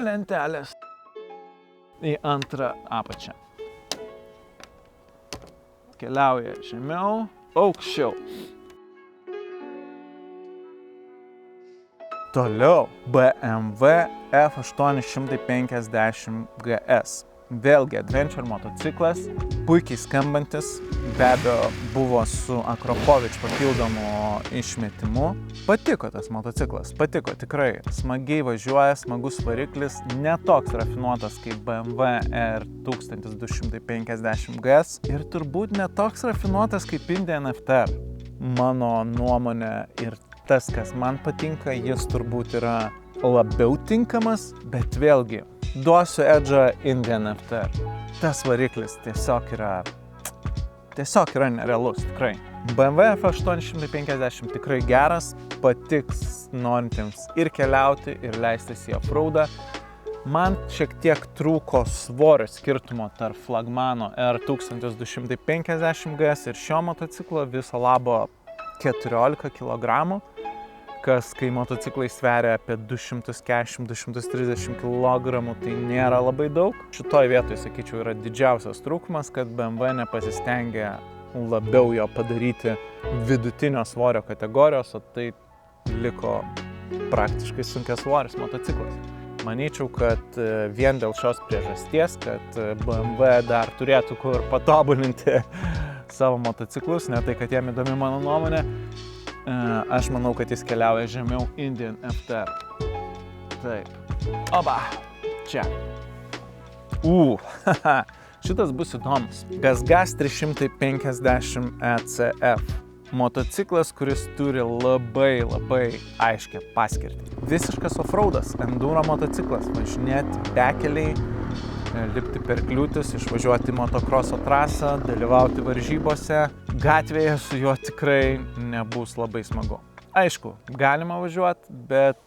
lentelės į antrą apačią. Keliauja žemiau, aukščiau. Toliau BMW F850 GS. Vėlgi Adventure motociklas, puikiai skambantis, be abejo buvo su Akropovič papildomu išmetimu. Patiko tas motociklas, patiko tikrai. Smagiai važiuoja, smagus variklis, netoks rafinuotas kaip BMW R1250 GS ir turbūt netoks rafinuotas kaip Indian FTR. Mano nuomonė ir tas, kas man patinka, jis turbūt yra labiau tinkamas, bet vėlgi duosiu edžą Indian FTR. Tas variklis tiesiog yra nerealus, tikrai. BMW F850 tikrai geras, patiks norintiems ir keliauti, ir leistis į offroadą. Man šiek tiek trūko svorio skirtumo tarp flagmano R1250 GS ir šio motociklo, viso labo 14 kg, kas kai motociklai sveria apie 240-230 kg, tai nėra labai daug. Šitoj vietoj, sakyčiau, yra didžiausias trūkumas, kad BMW nepasistengė labiau jo padaryti vidutinio svorio kategorijos, o tai liko praktiškai sunkiasvoris motociklas. Manyčiau, kad vien dėl šios priežasties, kad BMW dar turėtų kur patobulinti savo motociklus, ne tai, kad jiem įdomi mano nuomonė, aš manau, kad jis keliauja žemiau Indian FTR. Taip. Oba! Čia. Šitas bus įdomus. GasGas 350 ECF. Motociklas, kuris turi labai aiškią paskirtį. Visiškas offroadas, enduro motociklas, važinėti bekeliai, lipti per kliūtis, išvažiuoti motokroso trasą, dalyvauti varžybose. Gatvėje su juo tikrai nebus labai smagu. Aišku, galima važiuoti, bet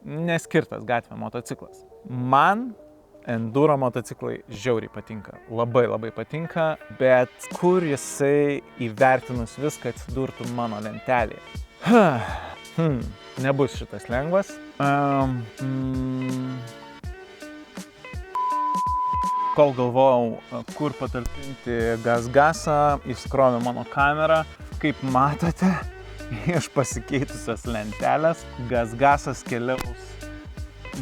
neskirtas gatvė motociklas. Man enduro motociklai žiauriai patinka, labai patinka, bet kur jisai įvertinus viską atsidurtų mano lentelėje? Nebus šitas lengvas. Kol galvojau, kur patalpinti GasGasą, įskroviau mano kamerą. Kaip matote, iš pasikeitusios lentelės GasGasas keliaus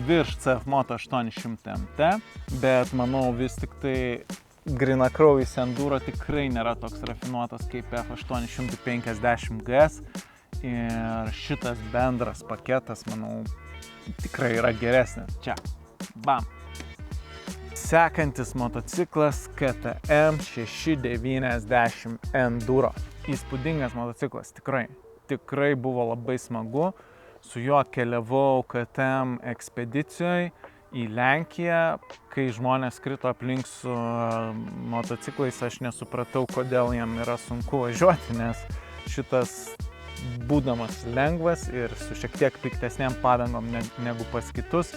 virš CF Moto 800 MT, bet manau vis tik tai grynakraujis enduro tikrai nėra toks rafinuotas kaip F850 GS ir šitas bendras paketas, manau, tikrai yra geresnis. Čia, bam! Sekantis motociklas KTM 690 Enduro. Įspūdingas motociklas, tikrai buvo labai smagu. Su juo keliavau KTM ekspedicijoje į Lenkiją. Kai žmonės krito aplink su motociklais, aš nesupratau, kodėl jam yra sunku važiuoti, nes šitas būdamas lengvas ir su šiek tiek piktesniam padangom negu pas kitus,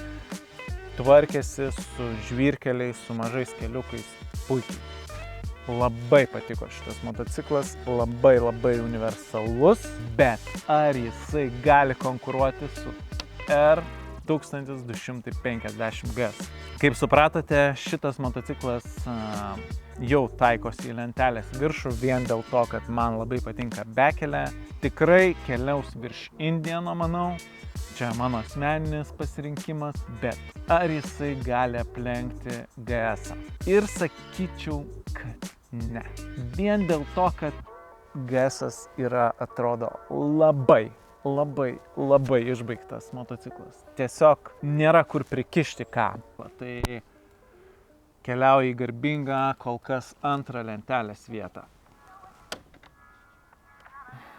tvarkėsi su žvyrkeliais, su mažais keliukais puikiai. Labai patiko šitas motociklas, labai universalus, bet ar jisai gali konkuruoti su R1250 GS? Kaip supratote, šitas motociklas jau taikosi į lentelės viršų vien dėl to, kad man labai patinka bekelė. Tikrai keliaus virš Indiano, manau. Čia mano asmeninis pasirinkimas, bet ar jisai gali aplenkti GS-ą? Ir sakyčiau, kad ne. Vien dėl to, kad GS-as atrodo labai išbaigtas motociklas. Tiesiog nėra kur prikišti ką. Tai keliauja į garbingą kol kas antrą lentelės vietą.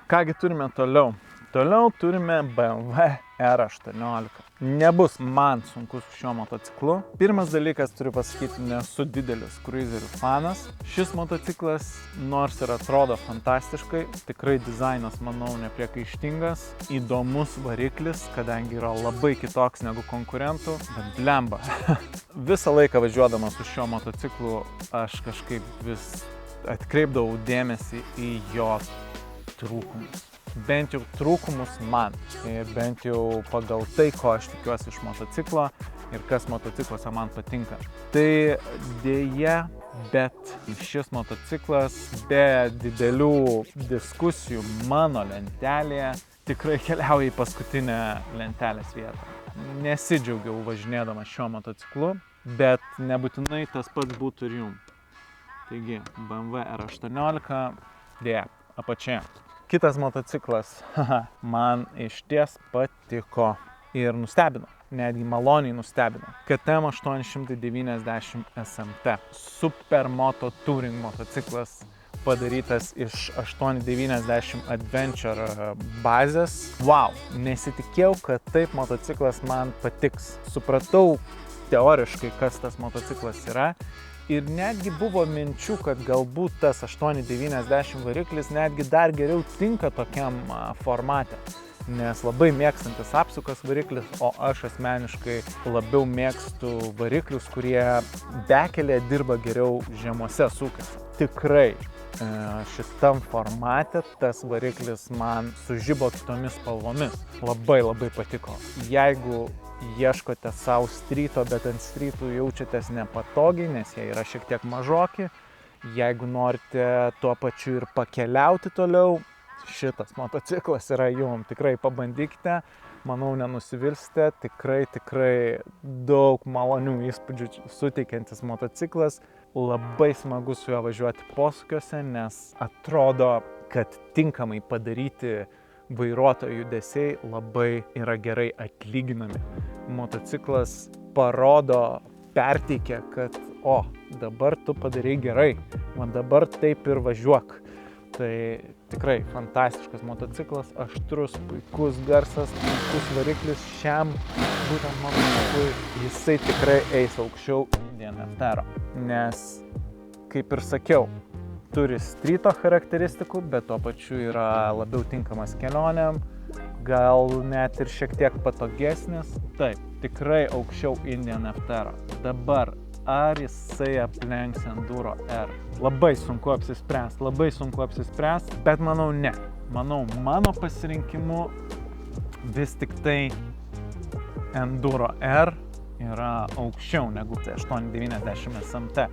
Kągi turime toliau? Toliau turime BMW R18. Nebus man sunku su šiuo motociklu. Pirmas dalykas, turiu pasakyti, nesu didelis cruiserių fanas. Šis motociklas, nors ir atrodo fantastiškai, tikrai dizainas, manau, nepriekaištingas, įdomus variklis, kadangi yra labai kitoks negu konkurentų, bet blemba. Visą laiką važiuodamas su šiuo motociklu, aš kažkaip vis atkreipdavau dėmesį į jo trūkumus. Bent jau trūkumus man ir bent jau pagal tai, ko aš tikiuosi iš motociklo, ir kas motocikluose man patinka. Tai dėja, bet šis motociklas be didelių diskusijų mano lentelėje tikrai keliauja į paskutinę lentelės vietą. Nesidžiaugiau važinėdamas šiuo motociklu, bet nebūtinai tas pats būtų ir jums. Taigi, BMW R18, dėja, apačioje. Kitas motociklas man išties patiko ir nustebino, netgi maloniai nustebino. KTM 890 SMT. Supermoto touring motociklas padarytas iš 890 Adventure bazės. Wow, nesitikėjau, kad taip motociklas man patiks. Supratau teoriškai, kas tas motociklas yra. Ir netgi buvo minčių, kad galbūt tas 890 variklis netgi dar geriau tinka tokiam formate. Nes labai mėgstantis apsukas variklis, o aš asmeniškai labiau mėgstu variklius, kurie bekelėje dirba geriau žemuose sūkiuose. Tikrai šitam formate tas variklis man sužibo kitomis spalvomis. Labai patiko. Jeigu ieškote savo stryto, bet ant strytų jaučiatės nepatogiai, nes jie yra šiek tiek mažoki. Jeigu norite tuo pačiu ir pakeliauti toliau, šitas motociklas yra jums. Tikrai pabandykite, manau nenusivilsite, tikrai daug malonių įspūdžių suteikiantis motociklas. Labai smagu su juo važiuoti posūkiuose, nes atrodo, kad tinkamai padaryti vairuotojų judesiai labai yra gerai atlyginami. Motociklas parodo, perteikia, kad dabar tu padarai gerai, man dabar taip ir važiuok. Tai tikrai fantastiškas motociklas, aštrus, puikus garsas, puikus variklis šiam būtent motociklui. Jisai tikrai eis aukščiau DNFR, nes, kaip ir sakiau, turi stryto charakteristikų, bet tuo pačiu yra labiau tinkamas kelionėm, gal net ir šiek tiek patogesnis. Taip, tikrai aukščiau Indian FTR. Dabar, ar jisai aplenks Enduro R? Labai sunku apsispręst, bet manau ne. Manau, mano pasirinkimu vis tik tai Enduro R yra aukščiau negu 890 SMT.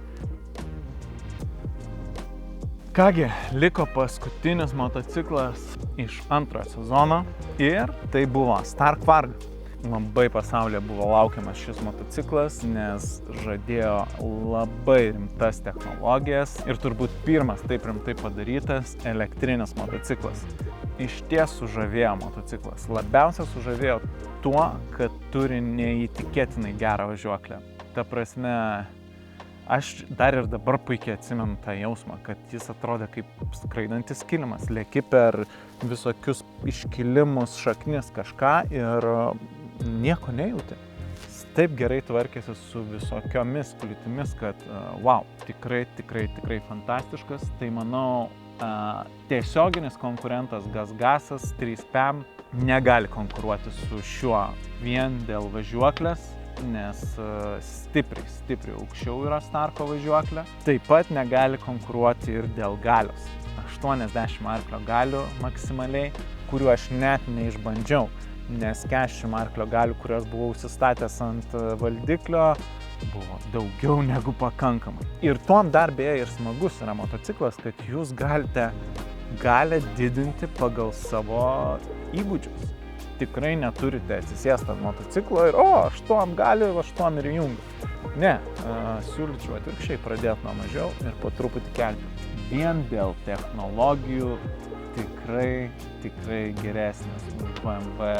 Kągi, liko paskutinis motociklas iš antrojo sezono ir tai buvo Stark Varg. Labai pasaulyje buvo laukiamas šis motociklas, nes žadėjo labai rimtas technologijas ir turbūt pirmas taip rimtai padarytas elektrinis motociklas. Iš ties sužavėjo motociklas. Labiausia sužavėjo tuo, kad turi neįtikėtinai gerą važiuoklę. Ta prasme, aš dar ir dabar puikiai atsimenu tą jausmą, kad jis atrodė kaip skraidantis kilimas. Leki per visokius iškilimus, šaknis kažką ir nieko nejauti. Jis taip gerai tvarkėsi su visokiomis kliūtimis, kad wow, tikrai fantastiškas. Tai manau, tiesioginis konkurentas GasGasas 3PM negali konkuruoti su šiuo vien dėl važiuoklės, nes stipriai aukščiau yra Starko važiuoklė. Taip pat negali konkuruoti ir dėl galios. 80 arklio galių maksimaliai, kuriuo aš net neišbandžiau, nes 40 arklio galių, kurios buvau įsistatęs ant valdiklio, buvo daugiau negu pakankamai. Ir tuom dar beje ir smagus yra motociklas, kad jūs galite didinti pagal savo įgūdžius. Tikrai neturite atsisėsti ant motociklo ir aš tuom galiu, aš tuom ir jungiu. Ne, siūlyčiau atvirkščiai pradėti nuo mažiau ir po truputį kelti. Vien dėl technologijų tikrai geresnis už BMW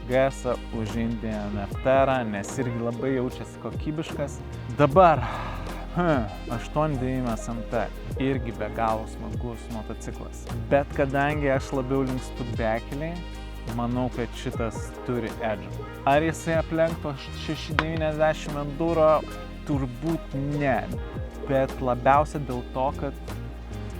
GS, už Indian FTR, nes irgi labai jaučiasi kokybiškas. Dabar 890 SMT irgi be galo smagus motociklas. Bet kadangi aš labiau linkstu bekeliai, manau, kad šitas turi edge. Ar jisai aplenktų 690 Enduro? Turbūt ne, bet labiausia dėl to, kad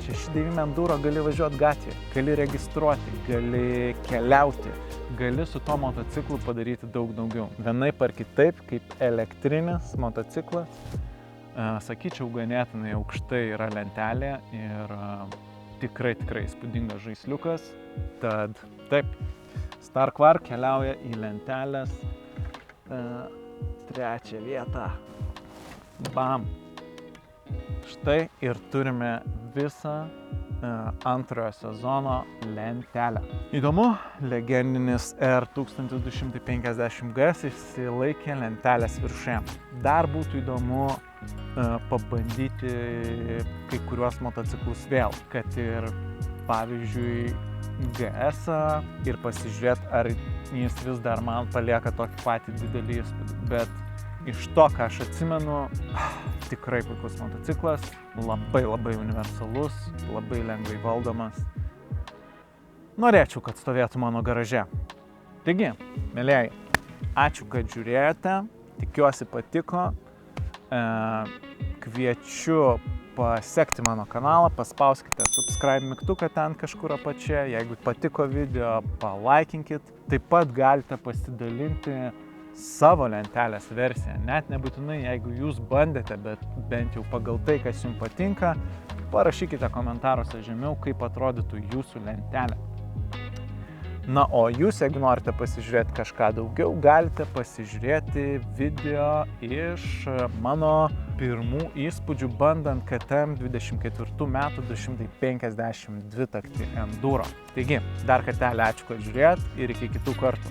690 Enduro gali važiuoti gatvėje, gali registruoti, gali keliauti, gali su to motociklu padaryti daug daugiau. Vienaip ar kitaip, kaip elektrinis motociklas, sakyčiau, ganėtinai aukštai yra lentelė ir tikrai įspūdingas žaisliukas. Tad taip, Stark Varg keliauja į lentelės 3 vietą. Bam. Štai ir turime visą antrojo sezono lentelę. Įdomu, legendinis R1250G išsilaikė lentelės viršuje. Dar būtų įdomu pabandyti kai kuriuos motociklus vėl, kad ir pavyzdžiui GS ir pasižiūrėti, ar jis vis dar man palieka tokį patį didelį įspūdį. Bet iš to, ką aš atsimenu, tikrai puikus motociklas, labai universalus, labai lengvai valdomas. Norėčiau, kad stovėtų mano garaže. Taigi, mielieji, ačiū, kad žiūrėjote, tikiuosi patiko. Kviečiu pasekti mano kanalą, paspauskite subscribe mygtuką ten kažkur apačioje, jeigu patiko video, palaikinkit. Taip pat galite pasidalinti savo lentelės versiją, net nebūtinai, jeigu jūs bandėte, bet bent jau pagal tai, kas jums patinka, parašykite komentaruose žemiau, kaip atrodytų jūsų lentelė. Na, o jūs, jeigu norite pasižiūrėti kažką daugiau, galite pasižiūrėti video iš mano pirmų įspūdžių bandant KTM 24 metų 250 dvitaktį enduro. Taigi, dar kartelį ačiū, kad žiūrėjot ir iki kitų kartų.